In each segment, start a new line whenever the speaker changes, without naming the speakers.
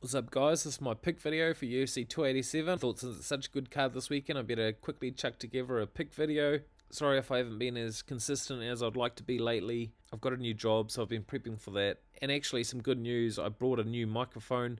What's up guys, this is my pick video for UFC 287. I thought since it's such a good card this weekend, I better quickly chuck together a pick video. Sorry if I haven't been as consistent as I'd like to be lately. I've got a new job, so I've been prepping for that. And actually some good news, I brought a new microphone.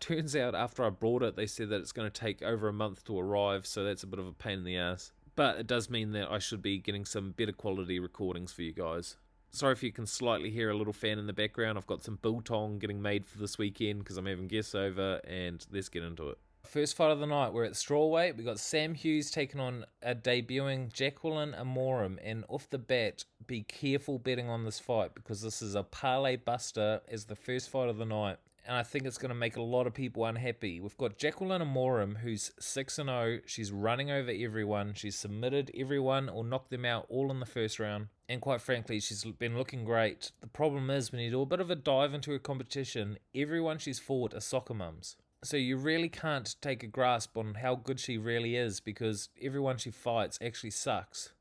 Turns out after I brought it, they said that it's going to take over a month to arrive, so that's a bit of a pain in the ass. But it does mean that I should be getting some better quality recordings for you guys. Sorry if you can slightly hear a little fan in the background. I've got some biltong getting made for this weekend because I'm having guests over, and let's get into it. First fight of the night, we're at strawweight. We got Sam Hughes taking on a debuting Jaqueline Amorim, and off the bat, be careful betting on this fight because this is a parlay buster as the first fight of the night, and I think it's going to make a lot of people unhappy. We've got Jaqueline Amorim, who's 6-0. She's running over everyone. She's submitted everyone or knocked them out all in the first round. And quite frankly, she's been looking great. The problem is, when you do a bit of a dive into her competition, everyone she's fought are soccer mums. So you really can't take a grasp on how good she really is because everyone she fights actually sucks.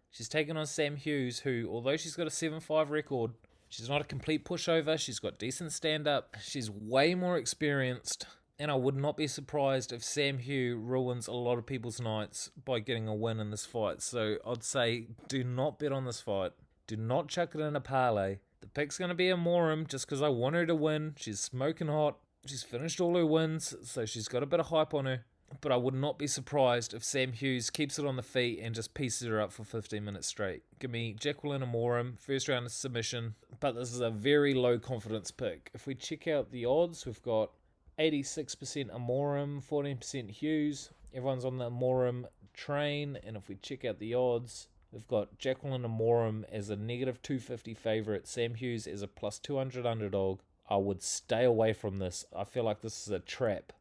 She's taken on Sam Hughes, who, although she's got a 7-5 record, she's not a complete pushover. She's got decent stand-up. She's way more experienced. And I would not be surprised if Sam Hughes ruins a lot of people's nights by getting a win in this fight. So I'd say do not bet on this fight. Do not chuck it in a parlay. The pick's going to be Amorim just because I want her to win. She's smoking hot. She's finished all her wins, so she's got a bit of hype on her. But I would not be surprised if Sam Hughes keeps it on the feet and just pieces her up for 15 minutes straight. Give me Jaqueline Amorim, first round of submission. But this is a very low confidence pick. If we check out the odds, we've got 86% Amorim, 14% Hughes. Everyone's on the Amorim train, and if we check out the odds, we've got Jaqueline Amorim as a negative 250 favourite, Sam Hughes as a plus 200 underdog. I would stay away from this. I feel like this is a trap.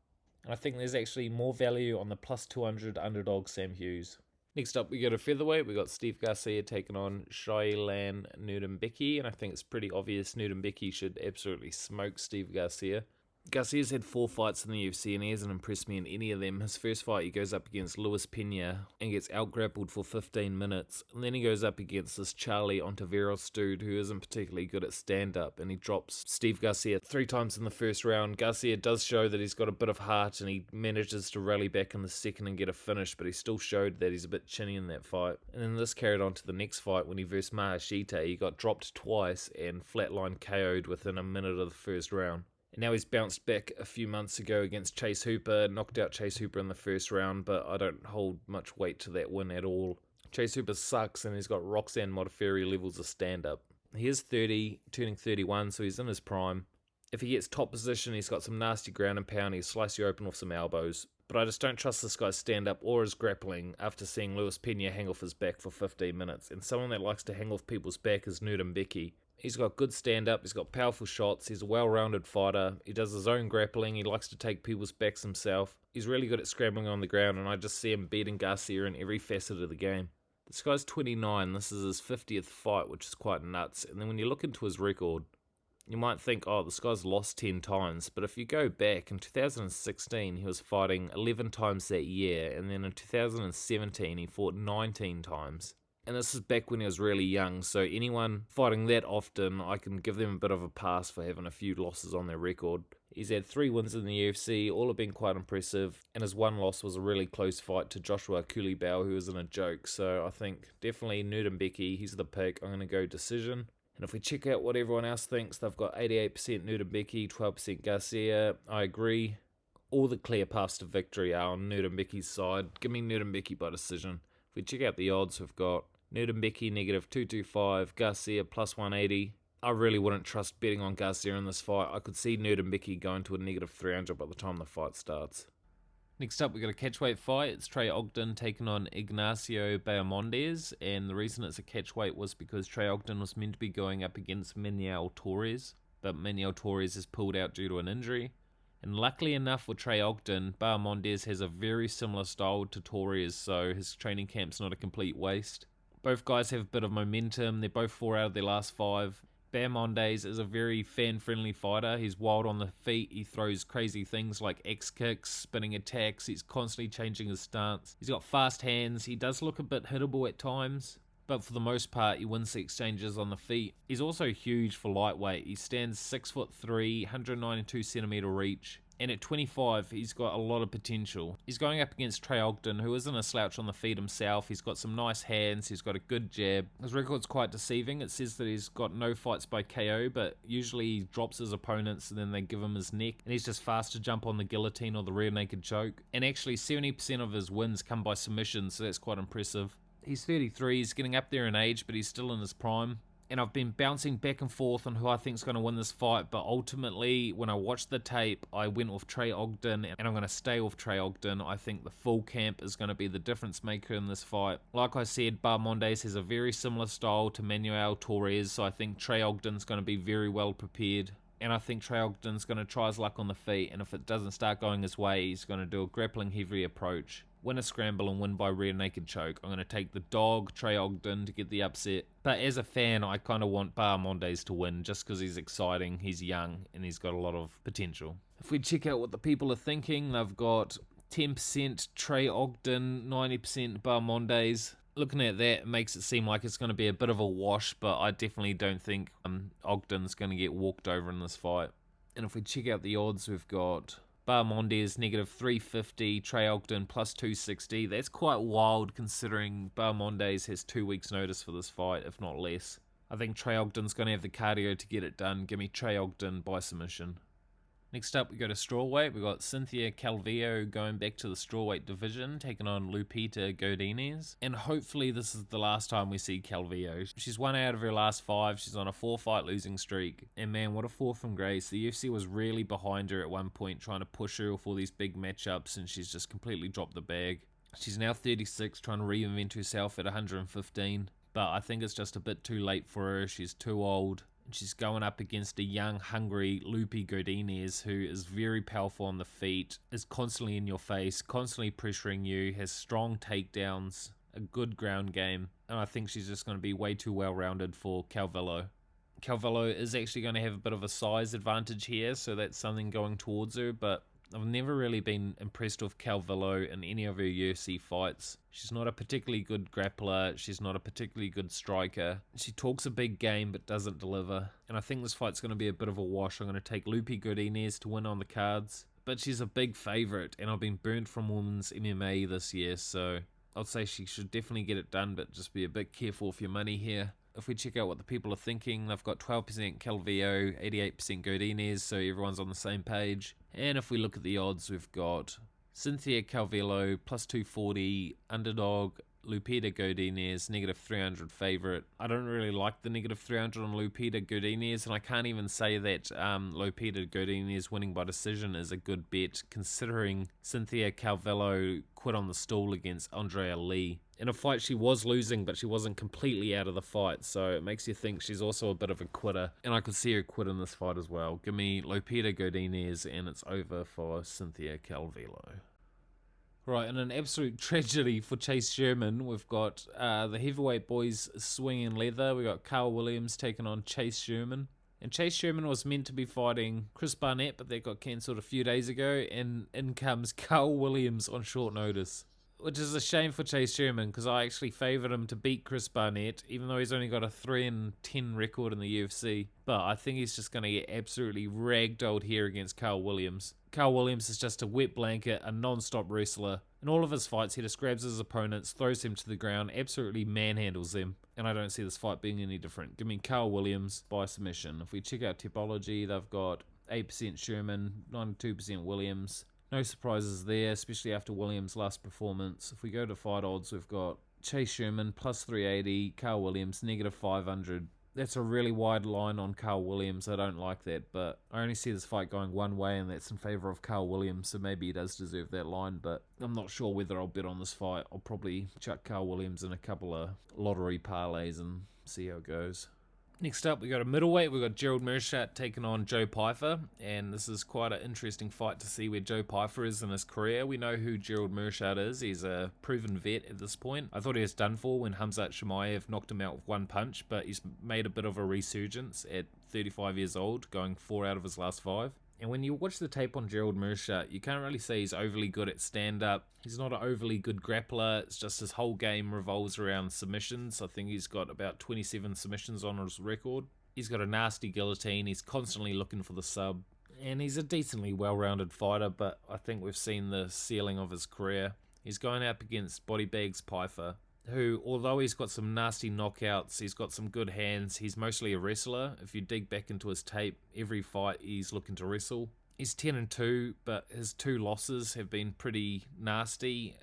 And I think there's actually more value on the plus 200 underdog Sam Hughes. Next up, we go to featherweight. We got Steve Garcia taking on Shayilan Nuerdanbieke, and I think it's pretty obvious Nuerdanbieke should absolutely smoke Steve Garcia. Garcia's had 4 fights in the UFC and he hasn't impressed me in any of them. His first fight he goes up against Pinheiro and gets out-grappled for 15 minutes. And then he goes up against this Charlie Ontiveros dude who isn't particularly good at stand-up, and he drops Steve Garcia 3 times in the first round. Garcia does show that he's got a bit of heart and he manages to rally back in the second and get a finish, but he still showed that he's a bit chinny in that fight. And then this carried on to the next fight when he versed Meerschaert. He got dropped twice and flatline KO'd within a minute of the first round. And now he's bounced back a few months ago against Chase Hooper, knocked out Chase Hooper in the first round, but I don't hold much weight to that win at all. Chase Hooper sucks and he's got Roxanne Modafferi levels of stand-up. He is 30, turning 31, so he's in his prime. If he gets top position, he's got some nasty ground and pound, he'll slice you open with some elbows. But I just don't trust this guy's stand-up or his grappling after seeing Pinheiro hang off his back for 15 minutes. And someone that likes to hang off people's back is Nuerdanbieke. He's got good stand-up, he's got powerful shots, he's a well-rounded fighter, he does his own grappling, he likes to take people's backs himself. He's really good at scrambling on the ground, and I just see him beating Garcia in every facet of the game. This guy's 29, this is his 50th fight, which is quite nuts. And then when you look into his record, you might think, oh, this guy's lost 10 times. But if you go back, in 2016, he was fighting 11 times that year, and then in 2017, he fought 19 times. And this is back when he was really young, so anyone fighting that often, I can give them a bit of a pass for having a few losses on their record. He's had 3 wins in the UFC, all have been quite impressive, and his one loss was a really close fight to Joshua Culibao, who was in a joke. So I think definitely Nuerdanbieke, he's the pick. I'm going to go decision. And if we check out what everyone else thinks, they've got 88% Nuerdanbieke, 12% Garcia. I agree. All the clear paths to victory are on Nuerdanbieke's side. Give me Nuerdanbieke by decision. If we check out the odds, we've got Nuerdanbieke negative 225, Garcia plus 180. I really wouldn't trust betting on Garcia in this fight. I could see Nuerdanbieke going to a negative 300 by the time the fight starts. Next up, we got a catchweight fight. It's Trey Ogden taking on Ignacio Bahamondes, and the reason it's a catchweight was because Trey Ogden was meant to be going up against Manuel Torres, but Manuel Torres has pulled out due to an injury. And luckily enough for Trey Ogden, Bahamondes has a very similar style to Torres, so his training camp's not a complete waste. Both guys have a bit of momentum. They're both 4 out of their last 5. Bahamondes is a very fan-friendly fighter. He's wild on the feet. He throws crazy things like X-kicks, spinning attacks. He's constantly changing his stance. He's got fast hands. He does look a bit hittable at times, but for the most part, he wins the exchanges on the feet. He's also huge for lightweight. He stands 6'3", 192cm reach. And at 25, he's got a lot of potential. He's going up against Trey Ogden, who isn't a slouch on the feet himself. He's got some nice hands. He's got a good jab. His record's quite deceiving. It says that he's got no fights by KO, but usually he drops his opponents and then they give him his neck. And he's just fast to jump on the guillotine or the rear naked choke. And actually, 70% of his wins come by submission, so that's quite impressive. He's 33. He's getting up there in age, but he's still in his prime. And I've been bouncing back and forth on who I think is going to win this fight, but ultimately, when I watched the tape, I went with Trey Ogden, and I'm going to stay with Trey Ogden. I think the full camp is going to be the difference maker in this fight. Like I said, Bahamondes has a very similar style to Manuel Torres, so I think Trey Ogden's going to be very well prepared. And I think Trey Ogden's going to try his luck on the feet, and if it doesn't start going his way, he's going to do a grappling heavy approach, win a scramble and win by rear naked choke. I'm going to take the dog, Trey Ogden, to get the upset. But as a fan, I kind of want Bahamondes to win just because he's exciting, he's young, and he's got a lot of potential. If we check out what the people are thinking, they've got 10% Trey Ogden, 90% Bahamondes. Looking at that, it makes it seem like it's going to be a bit of a wash, but I definitely don't think Ogden's going to get walked over in this fight. And if we check out the odds, we've got Bahamondes negative 350, Trey Ogden plus 260. That's quite wild considering Bahamondes has 2 weeks notice for this fight, if not less. I think Trey Ogden's going to have the cardio to get it done. Give me Trey Ogden by submission. Next up, we go to strawweight. We've got Cynthia Calvillo going back to the strawweight division, taking on Lupita Godinez. And hopefully this is the last time we see Calvillo. She's won out of her last 5. She's on a 4-fight losing streak. And man, what a fall from grace. The UFC was really behind her at one point, trying to push her with all these big matchups, and she's just completely dropped the bag. She's now 36, trying to reinvent herself at 115. But I think it's just a bit too late for her. She's too old. She's going up against a young, hungry Lupita Godinez who is very powerful on the feet, is constantly in your face, constantly pressuring you, has strong takedowns, a good ground game, and I think she's just going to be way too well-rounded for Calvillo. Calvillo is actually going to have a bit of a size advantage here, so that's something going towards her, but I've never really been impressed with Calvillo in any of her UFC fights. She's not a particularly good grappler. She's not a particularly good striker. She talks a big game but doesn't deliver. And I think this fight's going to be a bit of a wash. I'm going to take Lupita Godinez to win on the cards. But she's a big favourite, and I've been burnt from women's MMA this year, so I'd say she should definitely get it done, but just be a bit careful with your money here. If we check out what the people are thinking, they've got 12% Calvillo, 88% Godinez, so everyone's on the same page. And if we look at the odds, we've got Cynthia Calvillo, plus 240, underdog, Lupita Godinez, negative 300 favourite. I don't really like the negative 300 on Lupita Godinez, and I can't even say that Lupita Godinez winning by decision is a good bet, considering Cynthia Calvillo quit on the stool against Andrea Lee. In a fight she was losing, but she wasn't completely out of the fight, so it makes you think she's also a bit of a quitter, and I could see her quit in this fight as well. Give me Lupita Godinez, and it's over for Cynthia Calvillo. Right, and an absolute tragedy for Chase Sherman. We've got the heavyweight boys swinging leather. We've got Karl Williams taking on Chase Sherman. And Chase Sherman was meant to be fighting Chris Barnett, but that got cancelled a few days ago. And in comes Karl Williams on short notice, which is a shame for Chase Sherman because I actually favoured him to beat Chris Barnett, even though he's only got a 3-10 record in the UFC. But I think he's just going to get absolutely ragdolled here against Karl Williams. Karl Williams is just a wet blanket, a non-stop wrestler. In all of his fights, he just grabs his opponents, throws him to the ground, absolutely manhandles them. And I don't see this fight being any different. Give me Karl Williams by submission. If we check out Tipology, they've got 8% Sherman, 92% Williams. No surprises there, especially after Williams' last performance. If we go to fight odds, we've got Chase Sherman, plus 380, Karl Williams, negative 500. That's a really wide line on Karl Williams. I don't like that, but I only see this fight going one way, and that's in favour of Karl Williams, so maybe he does deserve that line, but I'm not sure whether I'll bet on this fight. I'll probably chuck Karl Williams in a couple of lottery parlays and see how it goes. Next up, we got a middleweight. We've got Gerald Meerschaert taking on Joe Pyfer, and this is quite an interesting fight to see where Joe Pyfer is in his career. We know who Gerald Meerschaert is. He's a proven vet at this point. I thought he was done for when Khamzat Chimaev knocked him out with one punch, but he's made a bit of a resurgence at 35 years old, going 4 out of his last 5. And when you watch the tape on Gerald Meerschaert, you can't really say he's overly good at stand-up. He's not an overly good grappler. It's just his whole game revolves around submissions. I think he's got about 27 submissions on his record. He's got a nasty guillotine. He's constantly looking for the sub. And he's a decently well-rounded fighter, but I think we've seen the ceiling of his career. He's going up against Bodybags Pyfer, who, although he's got some nasty knockouts, he's got some good hands, he's mostly a wrestler. If you dig back into his tape, every fight he's looking to wrestle. He's 10-2, but his 2 losses have been pretty nasty.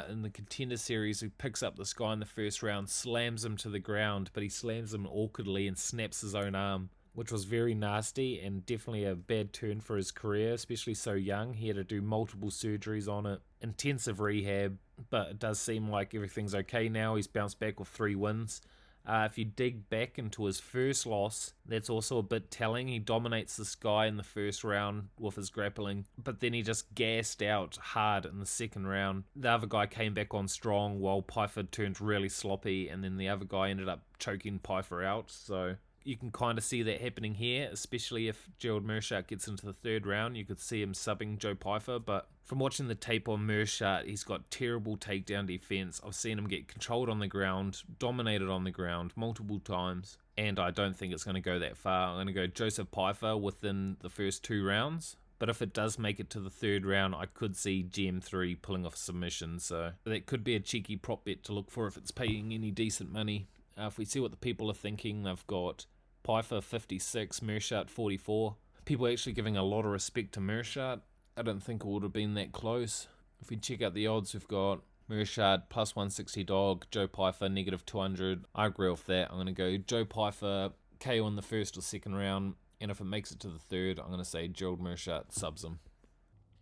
In the Contender Series, he picks up this guy in the first round, slams him to the ground, but he slams him awkwardly and snaps his own arm, which was very nasty and definitely a bad turn for his career, especially so young. He had to do multiple surgeries on it, intensive rehab, but it does seem like everything's okay now. He's bounced back with 3 wins. If you dig back into his first loss, that's also a bit telling. He dominates this guy in the first round with his grappling, but then he just gassed out hard in the second round. The other guy came back on strong while Pyfer turned really sloppy, and then the other guy ended up choking Pyfer out. So you can kind of see that happening here, especially if Gerald Meerschaert gets into the third round. You could see him subbing Joe Pyfer, but from watching the tape on Meerschaert, he's got terrible takedown defense. I've seen him get controlled on the ground, dominated on the ground multiple times, and I don't think it's going to go that far. I'm going to go Joseph Pyfer within the first 2 rounds. But if it does make it to the third round, I could see GM3 pulling off a submission. So that could be a cheeky prop bet to look for if it's paying any decent money. If we see what the people are thinking, they've got Pyfer 56, Meerschaert 44. People are actually giving a lot of respect to Meerschaert. I don't think it would have been that close. If we check out the odds, we've got Meerschaert plus 160 dog, Joe Pyfer negative 200. I agree with that. I'm going to go Joe Pyfer KO in the first or second round, and if it makes it to the third, I'm going to say Gerald Meerschaert subs him.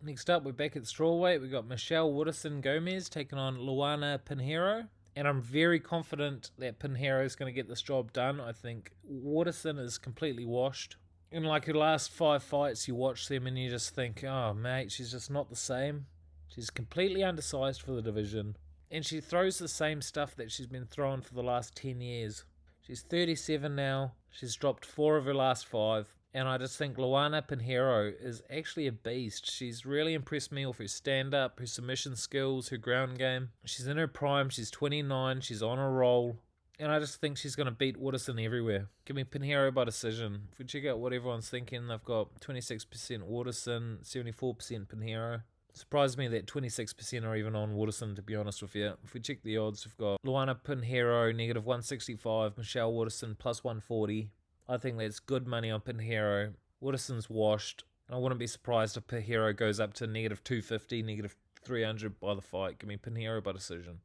Next up, we're back at strawweight. We've got Waterson-Gomez taking on Luana Pinheiro. And I'm very confident that Pinheiro is going to get this job done. I think Waterson is completely washed. In like her last 5 fights, you watch them and you just think, oh mate, she's just not the same. She's completely undersized for the division. And she throws the same stuff that she's been throwing for the last 10 years. She's 37 now. She's dropped 4 of her last 5. And I just think Luana Pinheiro is actually a beast. She's really impressed me with her stand-up, her submission skills, her ground game. She's in her prime. She's 29. She's on a roll. And I just think she's going to beat Waterson everywhere. Give me Pinheiro by decision. If we check out what everyone's thinking, they've got 26% Waterson, 74% Pinheiro. Surprised me that 26% are even on Waterson, to be honest with you. If we check the odds, we've got Luana Pinheiro, negative 165, Michelle Waterson, plus 140. I think that's good money on Pinheiro. Waterson's washed. And I wouldn't be surprised if Pinheiro goes up to negative 250, negative 300 by the fight. Give me Pinheiro by decision.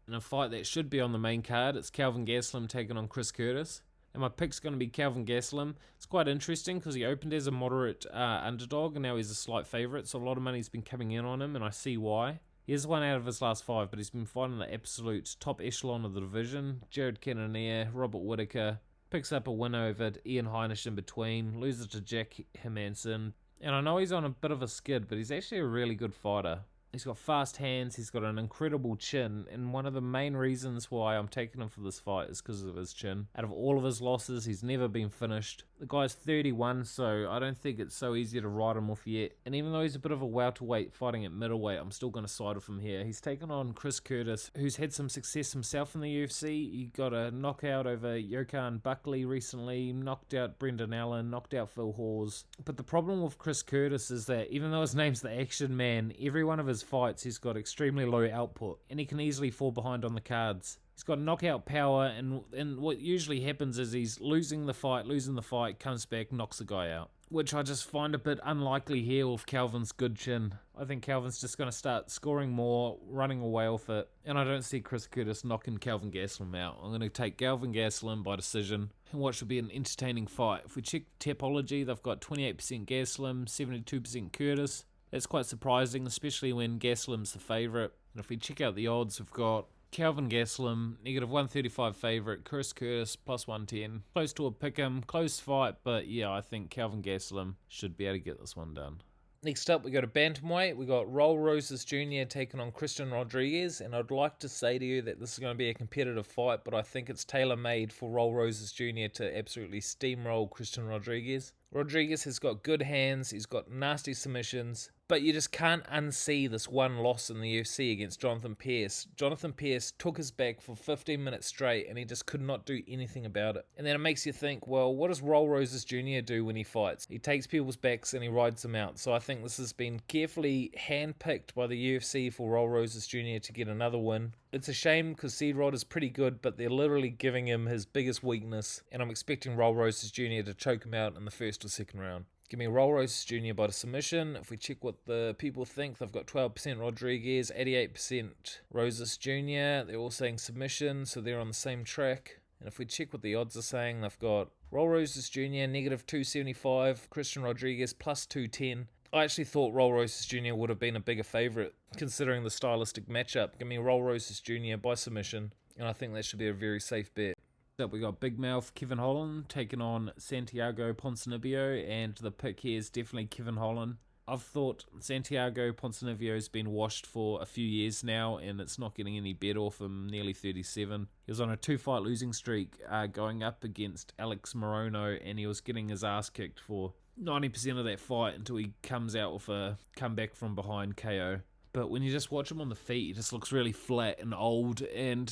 In a fight that should be on the main card, it's Kelvin Gastelum taking on Chris Curtis. And my pick's going to be Kelvin Gastelum. It's quite interesting because he opened as a moderate underdog and now he's a slight favourite. So a lot of money's been coming in on him and I see why. He has 1 out of his last 5, but he's been fighting the absolute top echelon of the division. Jared Cannonier, Robert Whittaker. Picks up a win over Ian Heinisch in between, loses to Jack Hermanson. And I know he's on a bit of a skid, but he's actually a really good fighter. He's got fast hands, he's got an incredible chin, and one of the main reasons why I'm taking him for this fight is because of his chin. Out of all of his losses, he's never been finished. The guy's 31, so I don't think it's so easy to write him off yet. And even though he's a bit of a welterweight fighting at middleweight, I'm still going to side with him here. He's taken on Chris Curtis, who's had some success himself in the UFC. He got a knockout over Jokan Buckley recently, knocked out Brendan Allen, knocked out Phil Hawes. But the problem with Chris Curtis is that even though his name's the Action Man, every one of his fights he's got extremely low output, and he can easily fall behind on the cards. He's got knockout power, and what usually happens is he's losing the fight, comes back, knocks the guy out. Which I just find a bit unlikely here with Kelvin's good chin. I think Kelvin's just going to start scoring more, running away with it, and I don't see Chris Curtis knocking Kelvin Gastelum out. I'm going to take Kelvin Gastelum by decision, and what should be an entertaining fight. If we check Tapology, they've got 28% Gastelum, 72% Curtis. That's quite surprising, especially when Gastelum's the favourite. And if we check out the odds, we've got Kelvin Gastelum, negative 135 favourite, Chris Curtis, plus 110. Close to a pick'em, close fight, but yeah, I think Kelvin Gastelum should be able to get this one done. Next up, we go to Bantamweight. We got Raul Rosas Jr. taking on Christian Rodriguez, and I'd like to say to you that this is going to be a competitive fight, but I think it's tailor-made for Raul Rosas Jr. to absolutely steamroll Christian Rodriguez. Rodriguez has got good hands, he's got nasty submissions, But you just can't unsee this one loss in the UFC against Jonathan Pearce. Jonathan Pearce took his back for 15 minutes straight and he just could not do anything about it. And then it makes you think, well, what does Raul Rosas Jr. do when he fights? He takes people's backs and he rides them out. So I think this has been carefully handpicked by the UFC for Raul Rosas Jr. to get another win. It's a shame because C-Rod is pretty good, but they're literally giving him his biggest weakness. And I'm expecting Raul Rosas Jr. to choke him out in the first or second round. Give me Raul Rosas Jr. by the submission. If we check what the people think, they've got 12% Rodriguez, 88% Rosas Jr. They're all saying submission, so they're on the same track. And if we check what the odds are saying, they've got Raul Rosas Jr. negative 275, Christian Rodriguez plus 210. I actually thought Raul Rosas Jr. would have been a bigger favourite, considering the stylistic matchup. Give me Raul Rosas Jr. by submission, and I think that should be a very safe bet. Up we got Big Mouth Kevin Holland taking on Santiago Ponzinibbio, and the pick here is definitely Kevin Holland. I've thought Santiago Ponzinibbio has been washed for a few years now, and it's not getting any better for him, nearly 37. He was on a 2-fight losing streak going up against Alex Morono, and he was getting his ass kicked for 90% of that fight until he comes out with a comeback from behind KO. But when you just watch him on the feet, he just looks really flat and old, and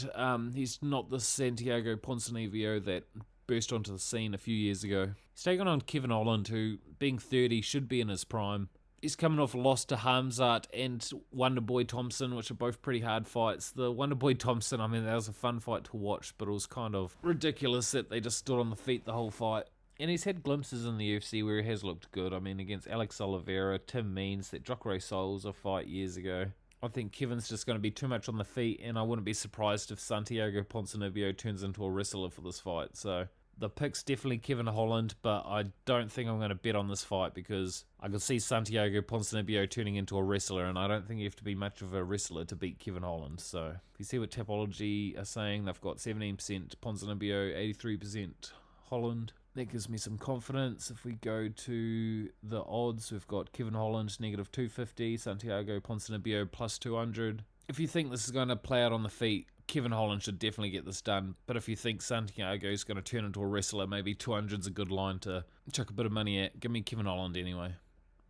he's not the Santiago Ponzinibbio that burst onto the scene a few years ago. He's taking on Kevin Holland, who, being 30, should be in his prime. He's coming off a loss to Hamzat and Wonderboy Thompson, which are both pretty hard fights. The Wonderboy Thompson, I mean, that was a fun fight to watch, but it was kind of ridiculous that they just stood on the feet the whole fight. And he's had glimpses in the UFC where he has looked good. I mean, against Alex Oliveira, Tim Means, that Jacare Souza fight years ago. I think Kevin's just going to be too much on the feet, and I wouldn't be surprised if Santiago Ponzinibbio turns into a wrestler for this fight. So the pick's definitely Kevin Holland, but I don't think I'm going to bet on this fight because I could see Santiago Ponzinibbio turning into a wrestler, and I don't think you have to be much of a wrestler to beat Kevin Holland. So if you see what Tapology are saying, they've got 17% Ponzinibbio, 83% Holland. That gives me some confidence. If we go to the odds, we've got Kevin Holland negative 250, Santiago Ponzinibbio plus 200. If you think this is going to play out on the feet, Kevin Holland should definitely get this done. But if you think Santiago is going to turn into a wrestler, maybe 200's a good line to chuck a bit of money at. Give me Kevin Holland anyway.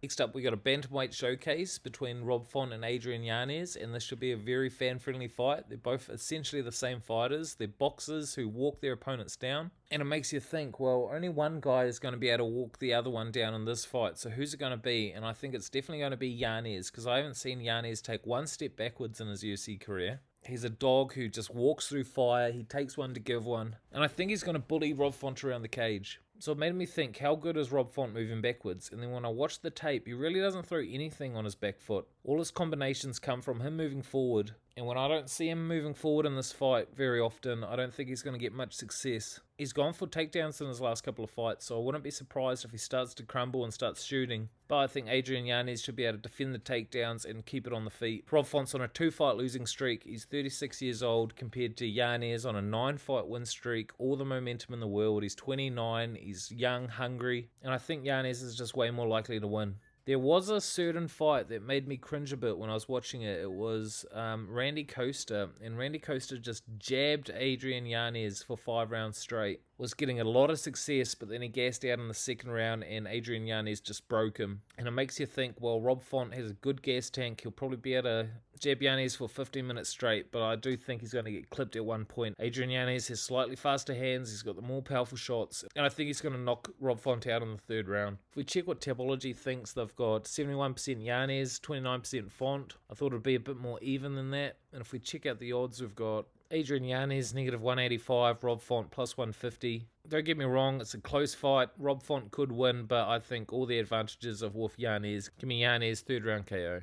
Next up, we got a bantamweight showcase between Rob Font and Adrian Yanez, and this should be a very fan-friendly fight. They're both essentially the same fighters. They're boxers who walk their opponents down, and it makes you think, well, only one guy is going to be able to walk the other one down in this fight, so who's it going to be? And I think it's definitely going to be Yanez, because I haven't seen Yanez take one step backwards in his UFC career. He's a dog who just walks through fire. He takes one to give one, and I think he's going to bully Rob Font around the cage. So it made me think, how good is Rob Font moving backwards? And then when I watched the tape, he really doesn't throw anything on his back foot. All his combinations come from him moving forward. And when I don't see him moving forward in this fight very often, I don't think he's going to get much success. He's gone for takedowns in his last couple of fights, so I wouldn't be surprised if he starts to crumble and starts shooting. But I think Adrian Yanez should be able to defend the takedowns and keep it on the feet. Rob Font's on a 2-fight losing streak. He's 36 years old compared to Yanez on a 9-fight win streak. All the momentum in the world. He's 29. He's young, hungry. And I think Yanez is just way more likely to win. There was a certain fight that made me cringe a bit when I was watching it. It was Randy Costa, and Randy Costa just jabbed Adrian Yanez for 5 rounds straight. Was getting a lot of success, but then he gassed out in the second round, and Adrian Yanez just broke him. And it makes you think, well, Rob Font has a good gas tank. He'll probably be able to jab Yanez for 15 minutes straight, but I do think he's going to get clipped at one point. Adrian Yanez has slightly faster hands. He's got the more powerful shots, and I think he's going to knock Rob Font out in the third round. If we check what Tapology thinks, they've got 71% Yanez, 29% Font. I thought it would be a bit more even than that. And if we check out the odds, we've got Adrian Yanez negative 185, Rob Font plus 150. Don't get me wrong, it's a close fight. Rob Font could win, but I think all the advantages of with Yanez. Give me Yanez, third round KO.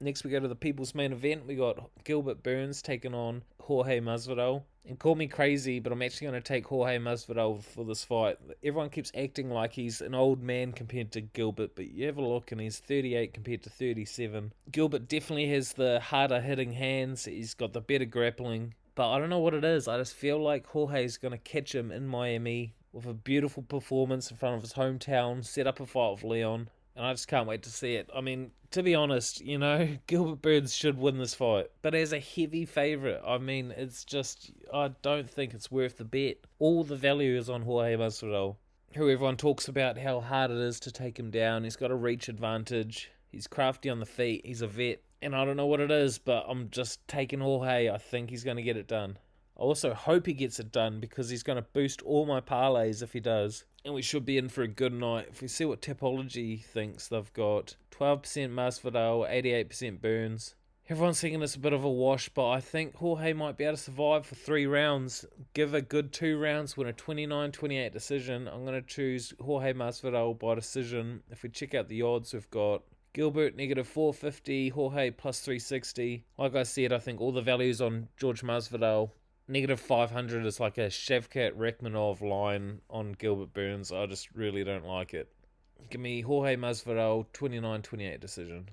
Next we go to the people's main event. We got Gilbert Burns taking on Jorge Masvidal. And call me crazy, but I'm actually going to take Jorge Masvidal for this fight. Everyone keeps acting like he's an old man compared to Gilbert, but you have a look and he's 38 compared to 37. Gilbert definitely has the harder hitting hands. He's got the better grappling. But I don't know what it is. I just feel like Jorge's going to catch him in Miami with a beautiful performance in front of his hometown, set up a fight with Leon, and I just can't wait to see it. I mean, to be honest, you know, Gilbert Burns should win this fight. But as a heavy favourite, I mean, it's just, I don't think it's worth the bet. All the value is on Jorge Masvidal, who everyone talks about how hard it is to take him down. He's got a reach advantage. He's crafty on the feet. He's a vet. And I don't know what it is, but I'm just taking Jorge. I think he's going to get it done. I also hope he gets it done because he's going to boost all my parlays if he does. And we should be in for a good night. If we see what Tapology thinks, they've got 12% Masvidal, 88% Burns. Everyone's thinking it's a bit of a wash, but I think Jorge might be able to survive for 3 rounds. Give a good 2 rounds, win a 29-28 decision. I'm going to choose Jorge Masvidal by decision. If we check out the odds, we've got Gilbert negative 450, Jorge plus 360. Like I said, I think all the values on George Masvidal. Negative 500 is like a Shavkat Rakhmonov line on Gilbert Burns. I just really don't like it. Give me Jorge Masvidal 29-28 decision.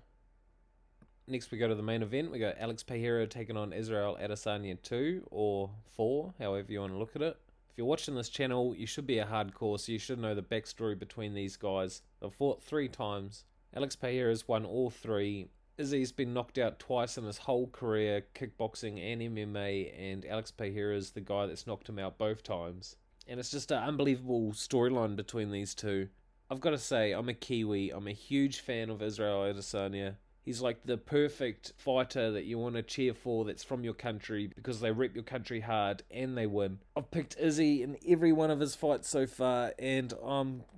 Next we go to the main event. We got Alex Pyheiro taking on Israel Adesanya 2 or 4, however you want to look at it. If you're watching this channel, you should be a hardcore, so you should know the backstory between these guys. They've fought 3 times. Alex Pyheiro's won all 3. Izzy's been knocked out twice in his whole career, kickboxing and MMA, and Alex Pyheiro's the guy that's knocked him out both times. And it's just an unbelievable storyline between these two. I've got to say, I'm a Kiwi. I'm a huge fan of Israel Adesanya. He's like the perfect fighter that you want to cheer for that's from your country because they rep your country hard and they win. I've picked Izzy in every one of his fights so far and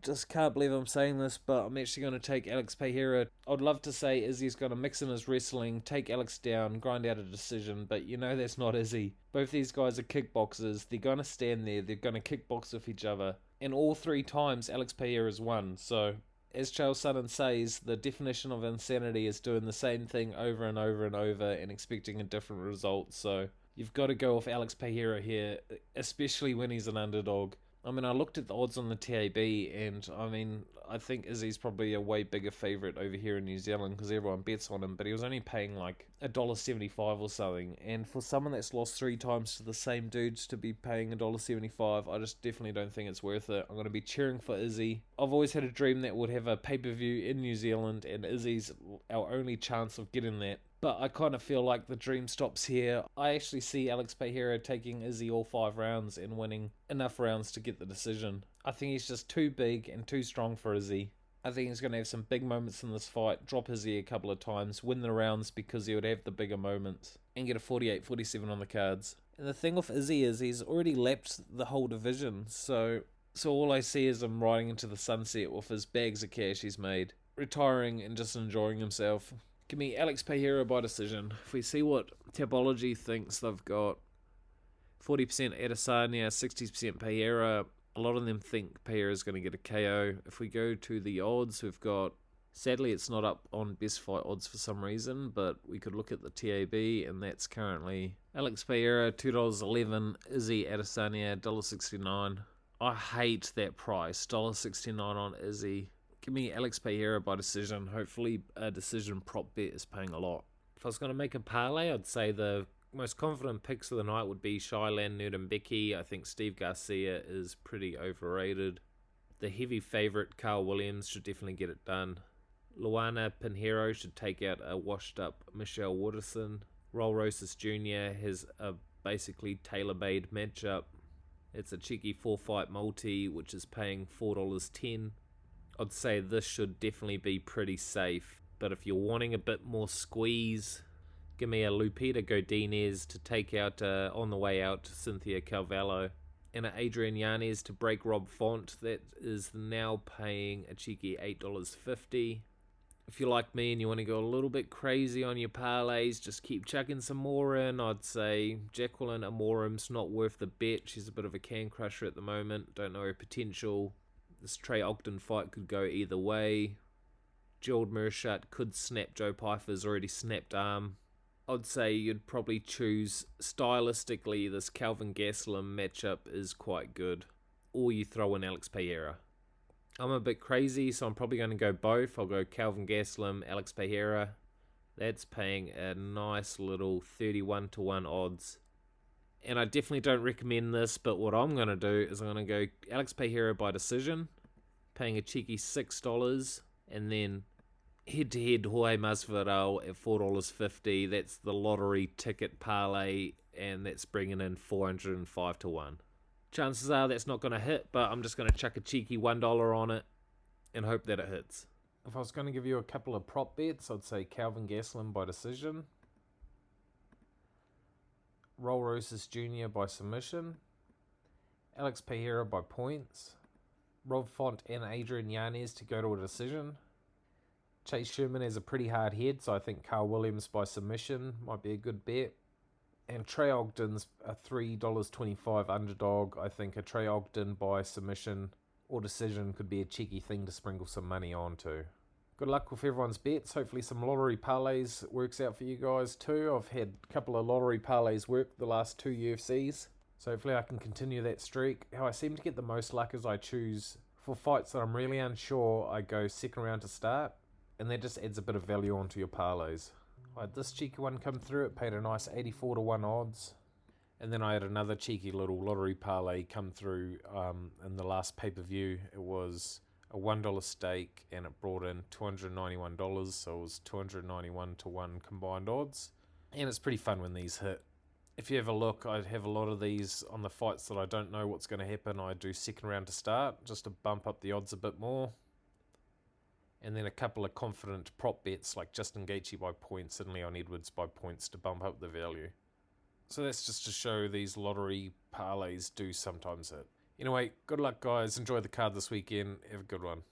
just can't believe I'm saying this, but I'm actually going to take Alex Pyheiro. I'd love to say Izzy's going to mix in his wrestling, take Alex down, grind out a decision, but you know that's not Izzy. Both these guys are kickboxers. They're going to stand there. They're going to kickbox with each other. And all 3 times Alex Pyheiro's won, so as Charles Sutton says, the definition of insanity is doing the same thing over and over and over and expecting a different result. So you've got to go with Alex Pyheiro here, especially when he's an underdog. I mean, I looked at the odds on the TAB, and I mean, I think Izzy's probably a way bigger favourite over here in New Zealand because everyone bets on him, but he was only paying like $1.75 or something. And for someone that's lost 3 times to the same dudes to be paying $1.75, I just definitely don't think it's worth it. I'm going to be cheering for Izzy. I've always had a dream that would have a pay-per-view in New Zealand, and Izzy's our only chance of getting that. But I kind of feel like the dream stops here. I actually see Alex Pyheiro taking Izzy all 5 rounds and winning enough rounds to get the decision. I think he's just too big and too strong for Izzy. I think he's going to have some big moments in this fight, drop Izzy a couple of times, win the rounds because he would have the bigger moments, and get a 48-47 on the cards. And the thing with Izzy is he's already lapped the whole division, so all I see is him riding into the sunset with his bags of cash he's made, retiring and just enjoying himself. Give me Alex Pyheiro by decision. If we see what Tapology thinks, they've got 40% Adesanya, 60% Pyheiro. A lot of them think Pyheiro is going to get a KO. If we go to the odds, we've got... Sadly, it's not up on best fight odds for some reason, but we could look at the TAB, and that's currently Alex Pyheiro, $2.11, Izzy Adesanya, $1.69. I hate that price, $1.69 on Izzy. Give me Alex Pyheiro by decision. Hopefully a decision prop bet is paying a lot. If I was going to make a parlay, I'd say the most confident picks of the night would be Shayilan, Nuerdanbieke. I think Steve Garcia is pretty overrated. The heavy favourite, Karl Williams, should definitely get it done. Luana, Pinheiro should take out a washed-up Michelle Waterson. Raul Rosas Jr. has a basically tailor-made matchup. It's a cheeky 4-fight multi, which is paying $4.10. I'd say this should definitely be pretty safe, but if you're wanting a bit more squeeze, give me a Lupita Godinez to take out on the way out Cynthia Calvillo, and an Adrian Yanez to break Rob Font. That is now paying a cheeky $8.50. If you're like me and you want to go a little bit crazy on your parlays, just keep chucking some more in. I'd say Jaqueline Amorim's not worth the bet. She's a bit of a can crusher at the moment. Don't know her potential. This Trey Ogden fight could go either way. Gerald Meerschaert could snap Joe Pyfer's already snapped arm. I'd say you'd probably choose, stylistically, this Kelvin Gastelum matchup is quite good. Or you throw in Alex Pyheiro. I'm a bit crazy, so I'm probably going to go both. I'll go Kelvin Gastelum, Alex Pyheiro. That's paying a nice little 31-1 odds. And I definitely don't recommend this, but what I'm going to do is I'm going to go Alex Pyheiro by decision, paying a cheeky $6, and then head-to-head Jorge Masvidal at $4.50. That's the lottery ticket parlay, and that's bringing in 405-1. Chances are that's not going to hit, but I'm just going to chuck a cheeky $1 on it and hope that it hits. If I was going to give you a couple of prop bets, I'd say Kelvin Gastelum by decision, Raul Rosas Jr. by submission, Alex Pereira by points, Rob Font and Adrian Yanez to go to a decision. Chase Sherman has a pretty hard head, so I think Karl Williams by submission might be a good bet. And Trey Ogden's a $3.25 underdog. I think a Trey Ogden by submission or decision could be a cheeky thing to sprinkle some money onto. Good luck with everyone's bets. Hopefully some lottery parlays works out for you guys too. I've had a couple of lottery parlays work the last 2 UFCs. So hopefully I can continue that streak. How I seem to get the most luck is I choose, for fights that I'm really unsure, I go second round to start. And that just adds a bit of value onto your parlays. I had this cheeky one come through. It paid a nice 84 to 1 odds. And then I had another cheeky little lottery parlay come through in the last pay-per-view. It was a $1 stake and it brought in $291. So it was 291 to 1 combined odds. And it's pretty fun when these hit. If you have a look, I have a lot of these on the fights that I don't know what's going to happen. I do second round to start just to bump up the odds a bit more. And then a couple of confident prop bets like Justin Gaethje by points and Leon Edwards by points to bump up the value. So that's just to show these lottery parlays do sometimes hit. Anyway, good luck guys. Enjoy the card this weekend. Have a good one.